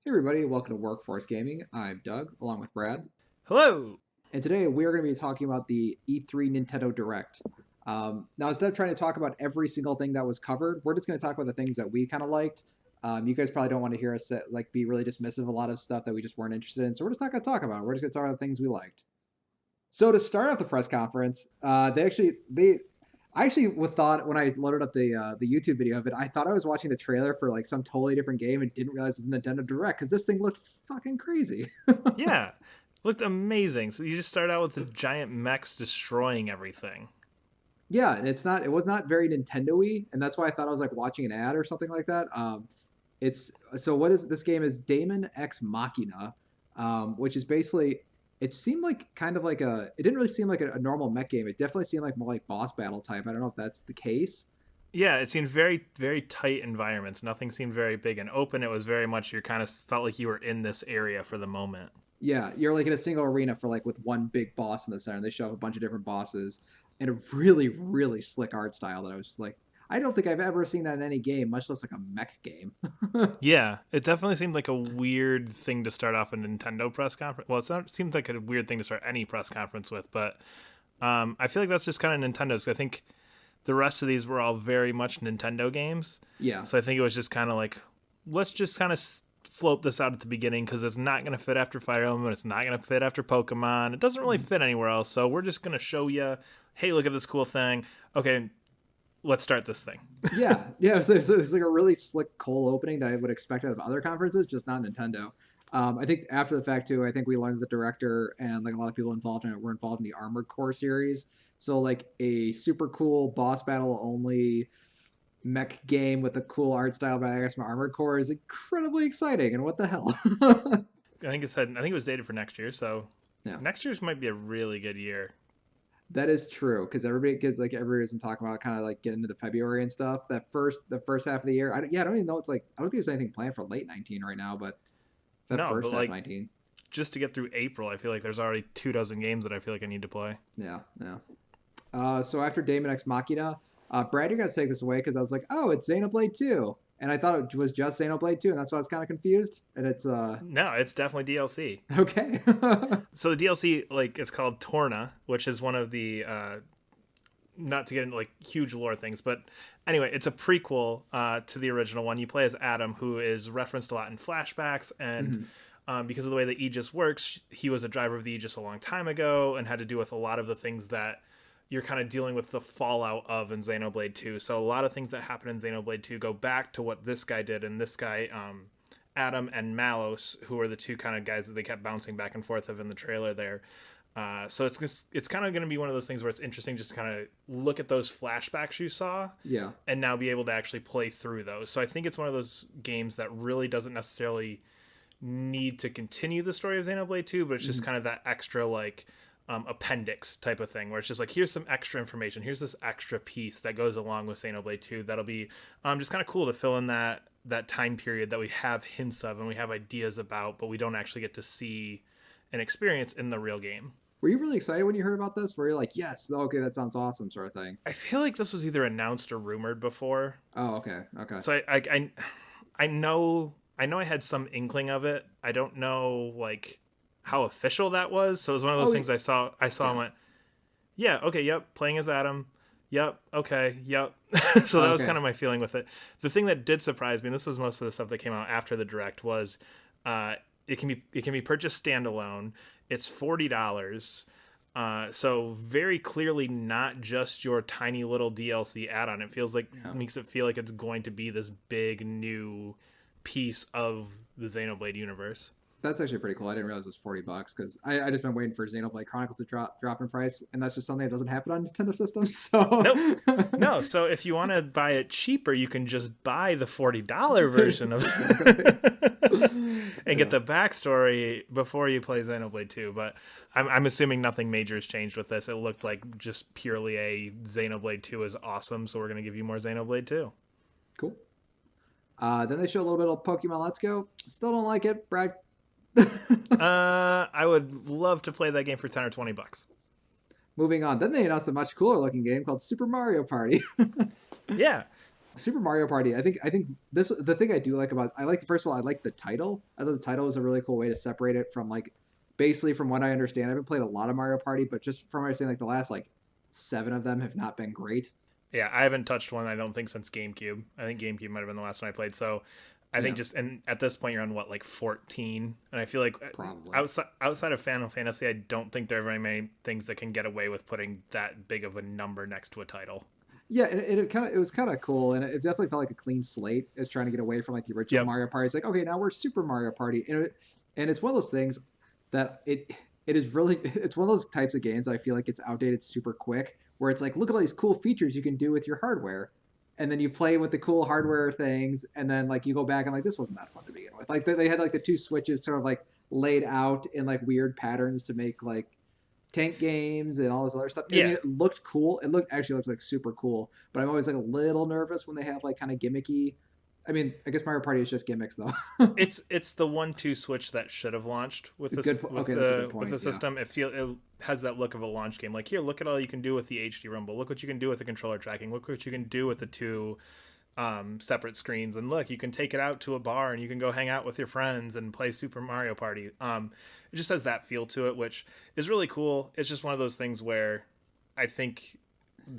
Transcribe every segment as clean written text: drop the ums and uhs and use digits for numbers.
Hey everybody, welcome to Workforce Gaming. I'm Doug, along with Brad, Hello. and today we are going to be talking about the E3 Nintendo Direct. Now, instead of trying to talk about every single thing that was covered, we're just going to talk about the things that we kind of liked. You guys probably don't want to hear us be really dismissive of a lot of stuff that we just weren't interested in, so we're just not going to talk about it. We're just going to talk about the things we liked. So to start off the press conference, I actually thought when I loaded up the YouTube video of it, I thought I was watching the trailer for like some totally different game and didn't realize it was Nintendo Direct because this thing looked fucking crazy. Yeah. Looked amazing. So you just start out with the giant mechs destroying everything. Yeah, and it was not very Nintendo-y, and that's why I thought I was like watching an ad or something like that. It's so what is this game is Daemon X Machina, which is basically it seemed like kind of like it didn't really seem like a normal mech game. It definitely seemed like more like boss battle type. I don't know if that's the case. Yeah, it seemed very, very tight environments. Nothing seemed very big and open. It was very much you kind of felt like you were in this area for the moment. Yeah, you're like in a single arena for like with one big boss in the center. And they show up a bunch of different bosses in a really, really slick art style that I was just like, I don't think I've ever seen that in any game, much less like a mech game. Yeah, it definitely seemed like a weird thing to start off a Nintendo press conference. Well, it seems like a weird thing to start any press conference with, but I feel like that's just kind of Nintendo's. I think the rest of these were all very much Nintendo games. Yeah. So I think it was just kind of like, let's just kind of float this out at the beginning because it's not going to fit after Fire Emblem. It's not going to fit after Pokemon. It doesn't really fit anywhere else. So we're just going to show you, hey, look at this cool thing. Okay, let's start this thing. Yeah. So it's like a really slick cold opening that I would expect out of other conferences, just not Nintendo. I think after the fact too, I think we learned the director and like a lot of people involved in it were involved in the Armored Core series. So like a super cool boss battle only mech game with a cool art style by I guess from Armored Core is incredibly exciting. And what the hell? I think it was dated for next year. So Yeah. next year's might be a really good year. That is true because everybody isn't talking about kind of like getting into the February and stuff. The first half of the year, I don't even know. It's like I don't think there's anything planned for late 19 right now, but that No, but first half like 19, just to get through April, I feel like there's already 2 dozen games that I feel like I need to play. yeah. So after Daemon X Machina, Brad, you're gonna take this away because I was like, oh, it's Xenoblade 2, and I thought it was just Xenoblade 2, and that's why I was kind of confused. And it's No, it's definitely DLC. okay. So the DLC like it's called Torna, which is one of the not to get into like huge lore things, but anyway, it's a prequel to the original one. You play as Adam, who is referenced a lot in flashbacks, and Mhm. because of the way the Aegis works, he was a driver of the Aegis a long time ago and had to do with a lot of the things that you're kind of dealing with the fallout of in Xenoblade 2. So a lot of things that happen in Xenoblade 2 go back to what this guy did, and this guy, Adam and Malos, who are the two kind of guys that they kept bouncing back and forth of in the trailer there. So it's kind of going to be one of those things where it's interesting just to kind of look at those flashbacks you saw Yeah. and now be able to actually play through those. So I think it's one of those games that really doesn't necessarily need to continue the story of Xenoblade 2, but it's just Mhm. kind of that extra like appendix type of thing where it's just like here's some extra information, here's this extra piece that goes along with Xenoblade 2 that'll be just kind of cool to fill in that time period that we have hints of and we have ideas about, but we don't actually get to see and experience in the real game. Were you really excited when you heard about this? Were you like, yes, okay, that sounds awesome, sort of thing? I feel like this was either announced or rumored before, Oh, okay. so I know I had some inkling of it. I don't know like how official that was. So it was one of those Oh, things I saw and yeah. went, yeah, okay, yep, playing as Adam. Yep, okay, yep. So that was Okay. kind of my feeling with it. The thing that did surprise me, and this was most of the stuff that came out after the direct, was it can be purchased standalone. It's $40. So very clearly not just your tiny little DLC add-on. It feels like Yeah. makes it feel like it's going to be this big new piece of the Xenoblade universe. That's actually pretty cool. I didn't realize it was $40 because I just been waiting for Xenoblade Chronicles to drop in price, and that's just something that doesn't happen on Nintendo systems. So Nope. No, so if you want to buy it cheaper, you can just buy the $40 version of exactly. and get Yeah. the backstory before you play Xenoblade 2. But I'm assuming nothing major has changed with this. It looked like just purely a Xenoblade 2 is awesome, so we're going to give you more Xenoblade 2. Cool. Then they show a little bit of Pokemon Let's Go. Still don't like it, Brad. I would love to play that game for 10 or $20. Moving on. Then they announced a much cooler looking game called Super Mario Party. Yeah. Super Mario Party. I think this the thing I do like about I like first of all I like the title. I thought the title was a really cool way to separate it from like basically from what I understand. I haven't played a lot of Mario Party, but just from what I understand, like the last like 7 of them have not been great. Yeah, I haven't touched one. I don't think since GameCube. I think GameCube might have been the last one I played. So I think Yeah, just and at this point you're on what like 14, and I feel like probably. outside of Final Fantasy, I don't think there are very many things that can get away with putting that big of a number next to a title. Yeah, and it was kind of cool, and it definitely felt like a clean slate. Is trying to get away from like the original Yep. Mario Party. It's like okay, now we're Super Mario Party, and it's one of those things that it is really it's one of those types of games I feel like it's outdated super quick. Where it's like look at all these cool features you can do with your hardware, and then you play with the cool hardware things, and then like you go back and like this wasn't that fun to begin with. Like they had like the two switches sort of like laid out in like weird patterns to make like tank games and all this other stuff. I mean, Yeah, it looked cool. It looked actually looks like super cool. But I'm always like a little nervous when they have like kind of gimmicky. I mean, I guess Mario Party is just gimmicks though. it's the 1-2 switch that should have launched with this Good. Okay, that's a good with point. the Yeah. system. It has that look of a launch game. Like here, look at all you can do with the HD Rumble. Look what you can do with the controller tracking. Look what you can do with the two separate screens. And look, you can take it out to a bar and you can go hang out with your friends and play Super Mario Party. It just has that feel to it, which is really cool. It's just one of those things where I think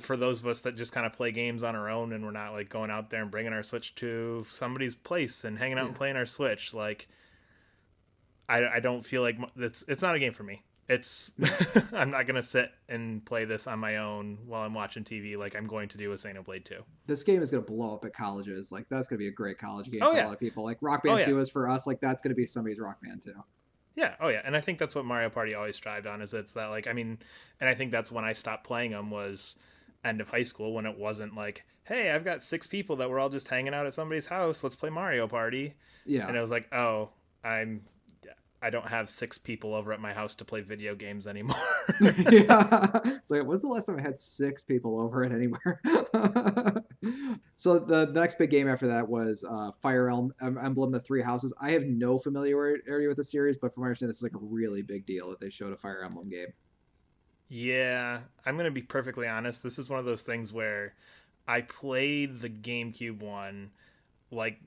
for those of us that just kind of play games on our own and we're not like going out there and bringing our Switch to somebody's place and hanging out Yeah. and playing our Switch, like I don't feel like it's not a game for me. It's I'm not gonna sit and play this on my own while I'm watching TV like I'm going to do with Xenoblade 2. This game is gonna blow up at colleges. Like that's gonna be a great college game Oh for a yeah, lot of people. Like Rock oh Band yeah, 2 is for us. Like that's gonna be somebody's Rock Band 2. yeah, oh yeah. And I think that's what Mario Party always strived on is it's that like I mean, and I think that's when I stopped playing them was end of high school when it wasn't like hey I've got 6 people that were all just hanging out at somebody's house, let's play Mario Party. Yeah. And it was like oh I'm I don't have 6 people over at my house to play video games anymore. Yeah. It's like, when's the last time I had 6 people over it anywhere? So the next big game after that was Emblem: The Three Houses. I have no familiarity with the series, but from my understanding, this is like a really big deal that they showed a Fire Emblem game. Yeah, I'm gonna be perfectly honest. This is one of those things where I played the GameCube one like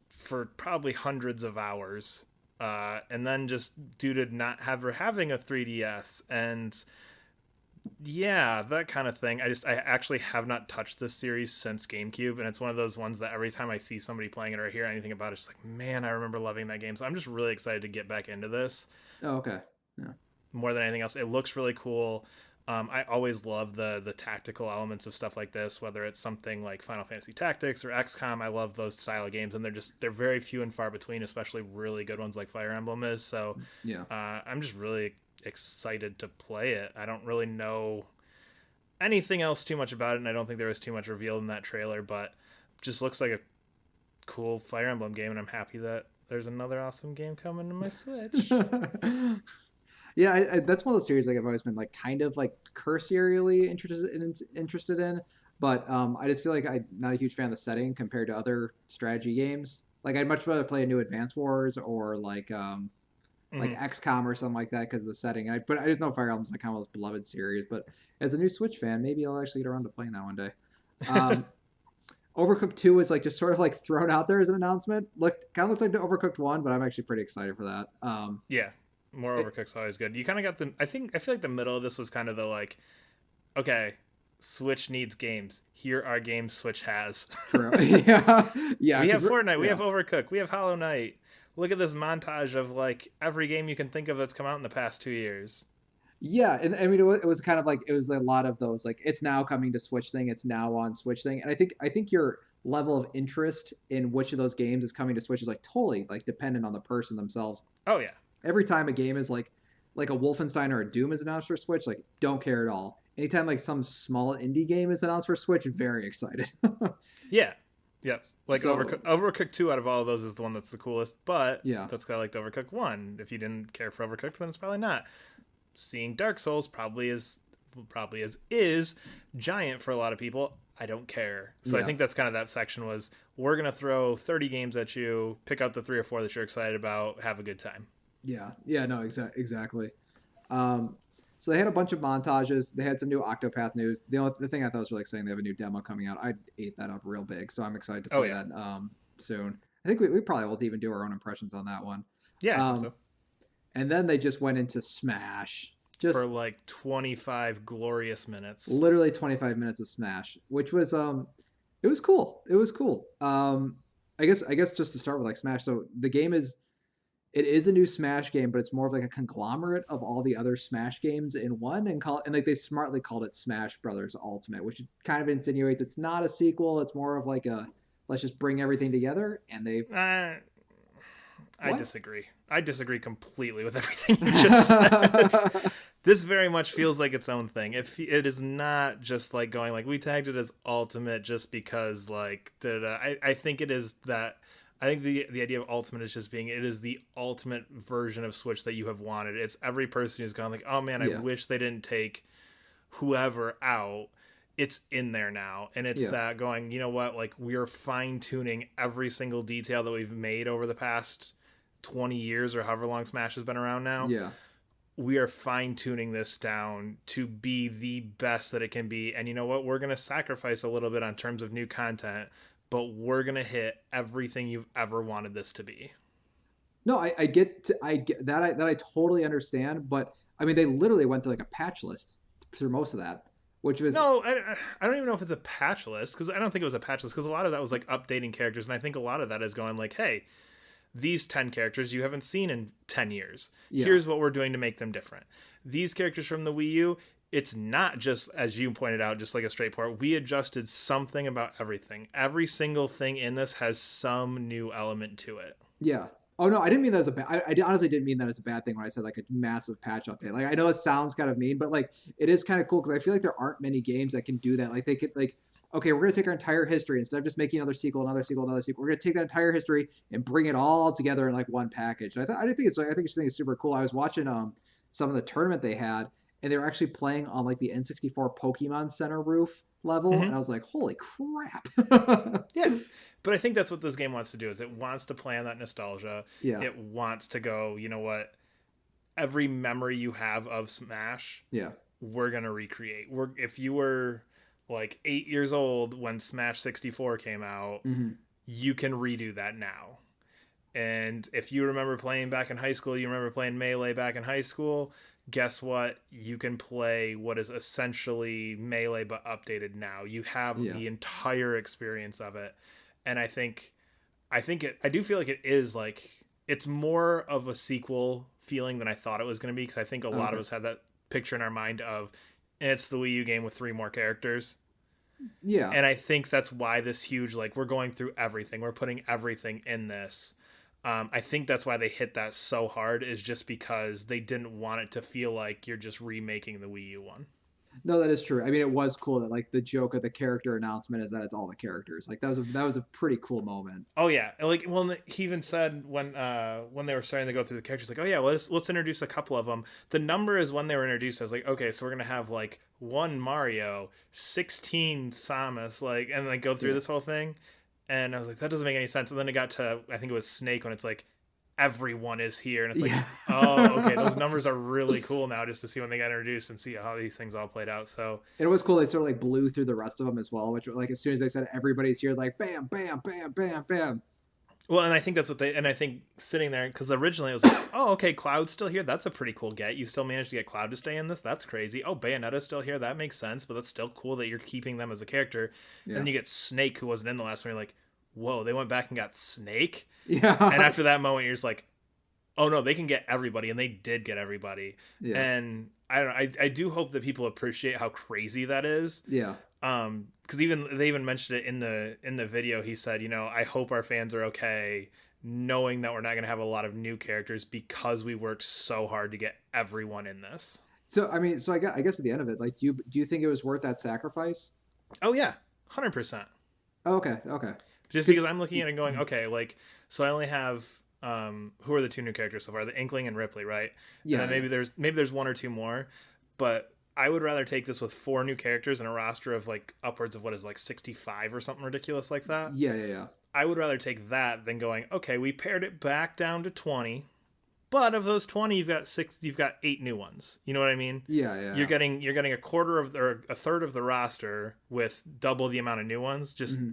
for probably hundreds of hours, and then just due to not having a 3DS and yeah, that kind of thing. I actually have not touched this series since GameCube, and it's one of those ones that every time I see somebody playing it or hear anything about it, it's like, man, I remember loving that game. So I'm just really excited to get back into this Oh, okay. Yeah. more than anything else. It looks really cool. I always love the tactical elements of stuff like this, whether it's something like Final Fantasy Tactics or XCOM. I love those style of games, and they're very few and far between, especially really good ones like Fire Emblem is. So Yeah. I'm just really excited to play it. I don't really know anything else too much about it, and I don't think there was too much revealed in that trailer, but just looks like a cool Fire Emblem game, and I'm happy that there's another awesome game coming to my Switch. Yeah, that's one of those series like I've always been like kind of like cursorily interested in, but I just feel like I'm not a huge fan of the setting compared to other strategy games. Like I'd much rather play a new Advance Wars or like Mhm. XCOM or something like that because of the setting. But I just know Fire Emblem's like kind of those beloved series. But as a new Switch fan, maybe I'll actually get around to playing that one day. Um, Overcooked 2 is like just sort of like thrown out there as an announcement. Looked like the Overcooked 1, but I'm actually pretty excited for that. Yeah, more It, Overcooked's always good. You kind of got the. I feel like the middle of this was kind of the like, okay, Switch needs games. Here are games Switch has. True. Yeah. Yeah. We Because have Fortnite. We yeah. have Overcooked. We have Hollow Knight. Look at this montage of like every game you can think of that's come out in the past 2 years. Yeah, and I mean it was kind of like it was a lot of those like it's now coming to Switch thing, it's now on Switch thing, and I think your level of interest in which of those games is coming to Switch is like totally like dependent on the person themselves. Oh yeah, Every time a game is like a Wolfenstein or a Doom is announced for Switch, like don't care at all. Anytime like some small indie game is announced for Switch, very excited. yeah, yes. Like So Overcooked 2 out of all of those is the one that's the coolest, but yeah, that's kind of like the Overcooked 1. If you didn't care for Overcooked, then it's probably not. Seeing Dark Souls probably is giant for a lot of people. I don't care. So I yeah, think that's kind of that section was we're gonna throw 30 games at you, pick out the 3 or 4 that you're excited about, have a good time. yeah. No, exactly. Um, So they had a bunch of montages. They had some new Octopath news. The thing I thought was really exciting, they have a new demo coming out. I ate that up real big, so I'm excited to Oh play yeah, that soon. I think we probably will even do our own impressions on that one. yeah, I think Um, so. and then they just went into Smash. For Just like 25 glorious minutes. literally 25 minutes of Smash, which was it was cool. It was cool. I guess just to start with like Smash. So the game is it is a new Smash game, but it's more of like a conglomerate of all the other Smash games in one, and like they smartly called it Smash Brothers Ultimate, which kind of insinuates it's not a sequel. It's more of like a let's just bring everything together. And they've Uh, I what? disagree. I disagree completely with everything you just said. This very much feels like its own thing. It is not just like going like we tagged it as ultimate just because like I think it is that. I think the idea of ultimate is just being it is the ultimate version of Switch that you have wanted. It's every person who's gone like, oh man, I Yeah, wish they didn't take whoever out. It's in there now, and it's yeah, that going, you know what, like we are fine tuning every single detail that we've made over the past 20 years or however long Smash has been around now. yeah. We are fine tuning this down to be the best that it can be. And you know what? We're going to sacrifice a little bit on terms of new content, but we're going to hit everything you've ever wanted this to be. No, I get that I totally understand, but I mean they literally went through like a patch list through most of that, which was No, I don't even know if it's a patch list because I don't think it was a patch list because a lot of that was like updating characters. And I think a lot of that is going like, hey, these 10 characters you haven't seen in 10 years. yeah, Here's what we're doing to make them different. These characters from the Wii U, it's not just, as you pointed out, just like a straight port. We adjusted something about everything. Every single thing in this has some new element to it. yeah. Oh no, I didn't mean that as a bad. I honestly didn't mean that as a bad thing when I said like a massive patch update. Like I know it sounds kind of mean, but like it is kind of cool because I feel like there aren't many games that can do that. Like they could like, okay, we're gonna take our entire history instead of just making another sequel, another sequel, another sequel. We're gonna take that entire history and bring it all together in like one package. I think it's like I think it's super cool. I was watching some of the tournament they had, and they were actually playing on like the N64 Pokemon Center roof level, and Mm-hmm. I was like, holy crap. Yeah. But I think that's what this game wants to do is it wants to play on that nostalgia. Yeah, It wants to go, you know what? Every memory you have of Smash, yeah, we're going to recreate. If you were like 8 years old when Smash 64 came out, hmm, you can redo that now. And if you remember playing back in high school, you remember playing Melee back in high school, guess what? You can play what is essentially Melee but updated now. You have yeah. the entire experience of it. And I do feel like it is like it's more of a sequel feeling than I thought it was going to be because I think a lot of Okay, us had that picture in our mind of it's the Wii U game with 3 more characters. yeah. And I think that's why this huge like we're going through everything. We're putting everything in this. I think that's why they hit that so hard is just because they didn't want it to feel like you're just remaking the Wii U one. No, that is true. I mean, it was cool that like the joke of the character announcement is that it's all the characters. Like that was a pretty cool moment. Oh yeah, like well, he even said when they were starting to go through the characters, like, oh yeah, let's introduce a couple of them. The number is when they were introduced. I was like, okay, so we're gonna have like 1 Mario, 16 Samus, like, and like go through Yeah, this whole thing. And I was like, that doesn't make any sense. And then it got to I think it was Snake when it's like everyone is here, and it's like, yeah, oh okay, those numbers are really cool now just to see when they got introduced and see how these things all played out. So and it was cool. They sort of like blew through the rest of them as well. Which like as soon as they said everybody's here, like bam, bam, bam, bam, bam. well, and I think that's what they, and I think sitting there, because originally it was like, oh, okay, Cloud's still here. That's a pretty cool get. You still managed to get Cloud to stay in this. That's crazy. Oh, Bayonetta's still here. That makes sense, but that's still cool that you're keeping them as a character. Yeah, And then you get Snake, who wasn't in the last one. You're like, whoa, they went back and got Snake? And yeah, after that moment, you're just like, oh no, they can get everybody, and they did get everybody. yeah, And I don't know, I do hope that people appreciate how crazy that is. yeah. Because even they even mentioned it in the video. He said, you know, I hope our fans are okay knowing that we're not going to have a lot of new characters because we worked so hard to get everyone in this. So I mean, so I guess at the end of it, like, do you think it was worth that sacrifice? Oh yeah, 100%. Oh, okay, okay. Just 'Cause- because I'm looking at it and going, okay, like so I only have who are the 2 new characters so far? The Inkling and Ripley, right? And yeah, then yeah, maybe there's 1 or 2 more, but I would rather take this with 4 new characters and a roster of like upwards of what is like 65 or something ridiculous like that. yeah, yeah, yeah. I would rather take that than going, okay, we pared it back down to 20. But of those 20, you've got 8 new ones. You know what I mean? Yeah, yeah. You're getting a quarter of or a third of the roster with double the amount of new ones. Just Mm-hmm.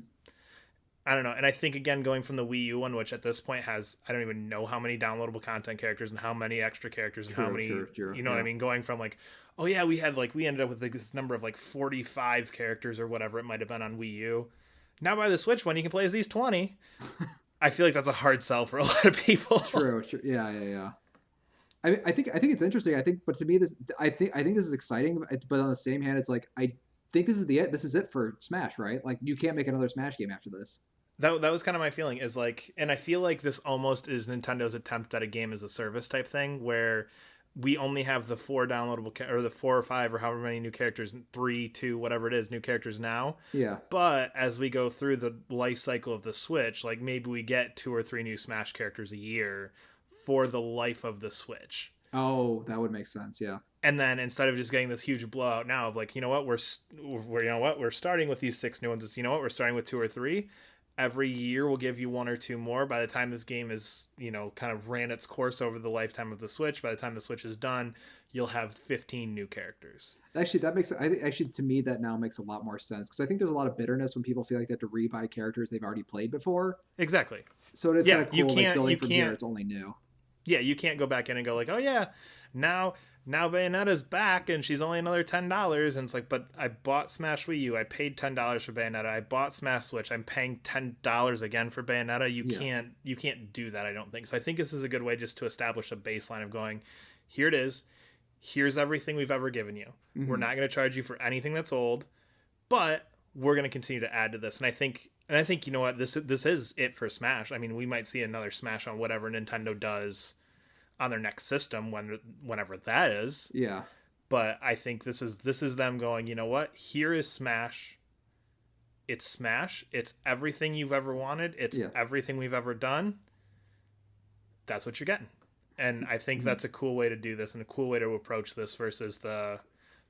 I don't know. And I think again going from the Wii U one, which at this point has I don't even know how many downloadable content characters and how many extra characters and how True, many true, true. you know what I Yeah. mean, going from like, oh yeah, we ended up with like this number of like 45 characters or whatever it might have been on Wii U. Now by the Switch one you can play as these 20. I feel like that's a hard sell for a lot of people. True, true. Yeah, yeah, yeah. I think it's interesting. I think, but to me, I think this is exciting. But on the same hand, it's like I think this is it for Smash, right? Like you can't make another Smash game after this. That was kind of my feeling is like, and I feel like this almost is Nintendo's attempt at a game as a service type thing where we only have the 4 downloadable or the 4 or 5 or however many new characters, 3, 2, whatever it is, new characters now. Yeah. But as we go through the life cycle of the Switch, like maybe we get 2 or 3 new Smash characters a year for the life of the Switch. Oh, that would make sense. Yeah. And then instead of just getting this huge blowout now of like, you know what, we're starting with these 6 new ones. It's, you know what, we're starting with 2 or 3. Every year we'll give you 1 or 2 more. By the time this game is, kind of ran its course over the lifetime of the Switch, by the time the Switch is done, you'll have 15 new characters. Actually, I think actually to me that now makes a lot more sense because I think there's a lot of bitterness when people feel like they have to rebuy characters they've already played before. Exactly. So it is kind of cool, like building from here. Can't, It's only new. yeah, you can't go back in and go like, oh yeah, now Bayonetta's back and she's only another $10, and it's like, but I bought Smash Wii U, I paid $10 for Bayonetta, I bought Smash Switch, I'm paying $10 again for Bayonetta. You can't do that, I don't think. So I think this is a good way just to establish a baseline of going, here it is, here's everything we've ever given you. Mm-hmm. We're not going to charge you for anything that's old, but we're going to continue to add to this. And I think you know what, this is it for Smash. I mean, we might see another Smash on whatever Nintendo does on their next system whenever that is. Yeah. But I think this is them going, you know what? Here is Smash. It's Smash. It's everything you've ever wanted. It's everything we've ever done. That's what you're getting. And I think that's a cool way to do this and a cool way to approach this versus the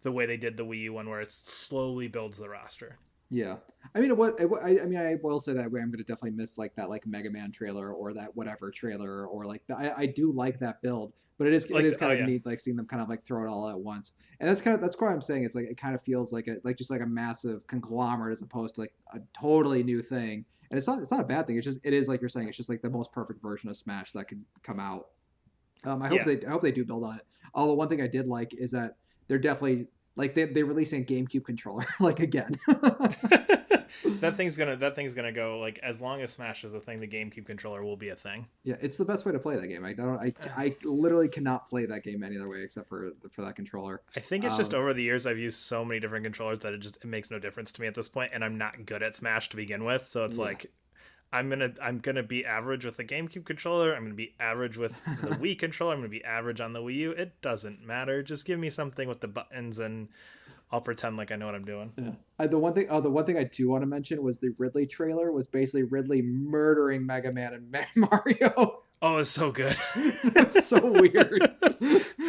way they did the Wii U one where it slowly builds the roster. Yeah, I mean, I will say that way. I'm going to definitely miss like that, like Mega Man trailer or that whatever trailer, or like I do like that build, but it is kind of neat, like seeing them kind of like throw it all at once, and that's what I'm saying. It's like it kind of feels like just like a massive conglomerate as opposed to like a totally new thing, and it's not a bad thing. It is like you're saying, it's just like the most perfect version of Smash that could come out. I hope they do build on it. Although one thing I did like is that they're definitely like they're releasing a GameCube controller like again. that thing's gonna go like as long as Smash is a thing, the GameCube controller will be a thing. Yeah, it's the best way to play that game. I literally cannot play that game any other way except for that controller. I think it's just over the years I've used so many different controllers that it makes no difference to me at this point, and I'm not good at Smash to begin with, so it's like I'm gonna be average with the GameCube controller. I'm gonna be average with the Wii controller. I'm gonna be average on the Wii U. It doesn't matter. Just give me something with the buttons, and I'll pretend like I know what I'm doing. Yeah. The one thing I do want to mention was the Ridley trailer was basically Ridley murdering Mega Man and Mario. Oh, it's so good. It's so weird.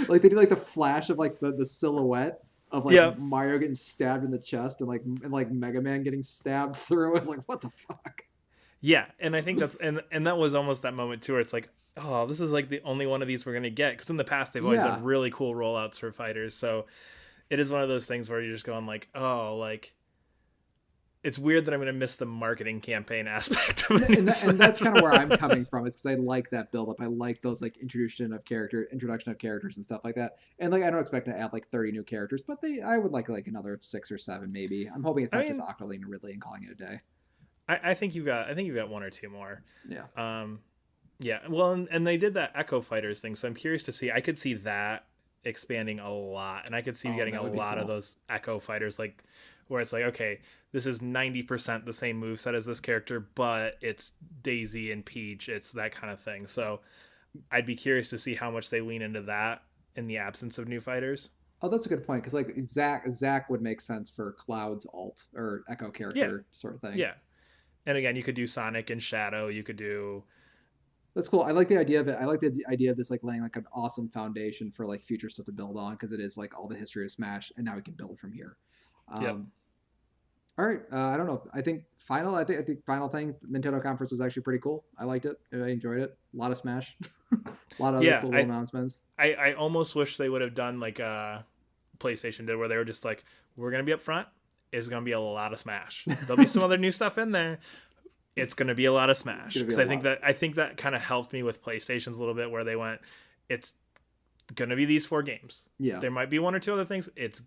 Like they do like the flash of like the silhouette of like Mario getting stabbed in the chest and like Mega Man getting stabbed through. It's like, what the fuck? Yeah, and I think that's and that was almost that moment too where it's like, oh, this is like the only one of these we're gonna get, because in the past they've always done really cool rollouts for fighters. So it is one of those things where you're just going like, oh, like it's weird that I'm gonna miss the marketing campaign aspect of it. And that's kind of where I'm coming from, is because I like that build up. I like those like introduction of characters and stuff like that. And like I don't expect to add like 30 new characters, but I would like another 6 or 7 maybe. I'm hoping it's not just Octoline and Ridley and calling it a day. I think you've got 1 or 2 more. Yeah. Yeah. Well, and they did that Echo Fighters thing, so I'm curious to see. I could see that expanding a lot, and I could see getting a lot of those Echo Fighters, like where it's like, okay, this is 90% the same moveset as this character, but it's Daisy and Peach. It's that kind of thing. So I'd be curious to see how much they lean into that in the absence of new fighters. Oh, that's a good point, because like Zack would make sense for Cloud's alt or Echo character sort of thing. Yeah. And again, you could do Sonic and Shadow. You could do. That's cool. I like the idea of it. I like the idea of this like laying like an awesome foundation for like future stuff to build on, because it is like all the history of Smash, and now we can build from here. All right. I don't know. I think final thing, Nintendo conference was actually pretty cool. I liked it. I enjoyed it. A lot of Smash, a lot of other Yeah, cool little announcements. I almost wish they would have done like PlayStation did, where they were just like, we're gonna be up front. It's gonna be a lot of Smash. There'll be some other new stuff in there. It's gonna be a lot of Smash Gonna be because a lot. I think that kind of helped me with PlayStation's a little bit, where they went, it's gonna be these four games. Yeah. There might be one or two other things. It's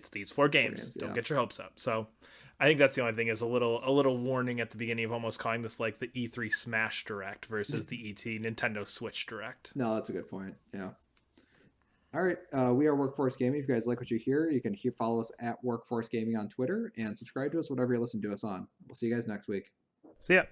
these four Four games. games. Don't Yeah. get your hopes up. So I think that's the only thing, is a little warning at the beginning of almost calling this like the E3 Smash Direct versus the ET Nintendo Switch Direct. No, that's a good point. Yeah. All right. We are Workforce Gaming. If you guys like what you hear, you can follow us at Workforce Gaming on Twitter and subscribe to us, whatever you listen to us on. We'll see you guys next week. So yeah.